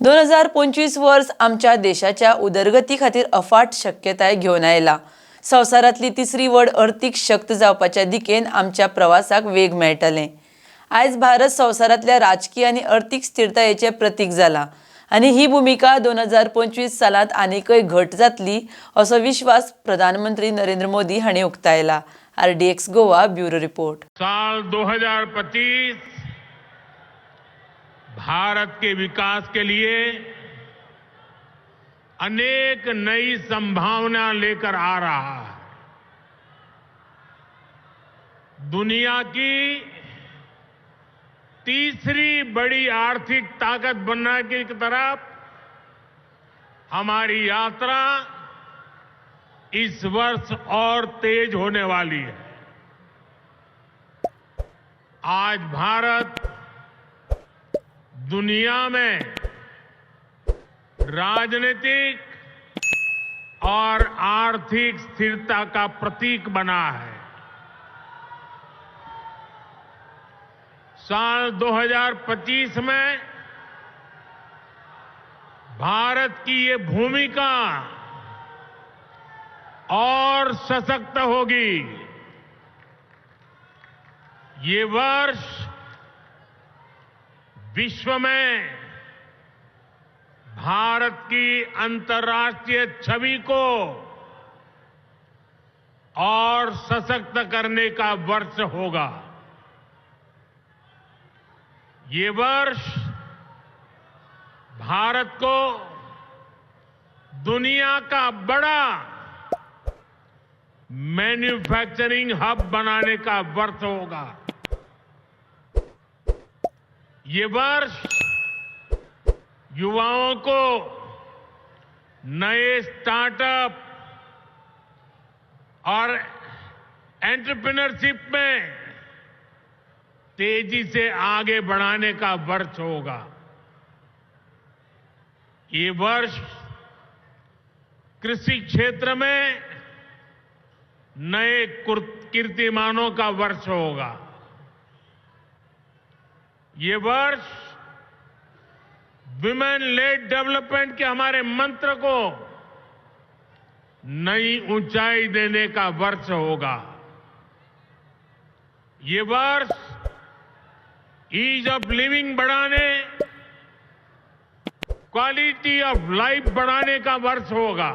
2025 वर्ष आमच्या देशाच्या उदरगती खातीर अफाट शक्यताय घेवन आयला। संवसारांतली तिसरी व्हड अर्थीक शक्त जावपाच्या दिकेन आमच्या प्रवासाक वेग मेळटले। आज भारत संवसारांतल्या राजकीय आनी अर्थीक स्थिरतायेचे प्रतीक जाला आनी ही भूमिका 2025 सालांत आनीकय घट जातली असो विश्वास प्रधानमंत्री नरेंद्र मोदी हांणी उक्तायला। RDX Goa bureau report. साल 2025 भारत के विकास के लिए अनेक नई संभावना लेकर आ रहा है। दुनिया की तीसरी बड़ी आर्थिक ताकत बनने की तरफ हमारी यात्रा इस वर्ष और तेज होने वाली है। आज भारत दुनिया में राजनीतिक और आर्थिक स्थिरता का प्रतीक बना है। साल 2025 में भारत की ये भूमिका और सशक्त होगी। ये वर्ष विश्व में भारत की अंतर्राष्ट्रीय छवि को और सशक्त करने का वर्ष होगा। ये वर्ष भारत को दुनिया का बड़ा मैन्युफैक्चरिंग हब बनाने का वर्ष होगा। ये वर्ष युवाओं को नए स्टार्टअप और एंटरप्रेन्योरशिप में तेजी से आगे बढ़ाने का वर्ष होगा। ये वर्ष कृषि क्षेत्र में नए कीर्तिमानों का वर्ष होगा। ये वर्ष विमेन लेड डेवलपमेंट के हमारे मंत्र को नई ऊंचाई देने का वर्ष होगा। ये वर्ष ईज ऑफ लिविंग बढ़ाने, क्वालिटी ऑफ लाइफ बढ़ाने का वर्ष होगा।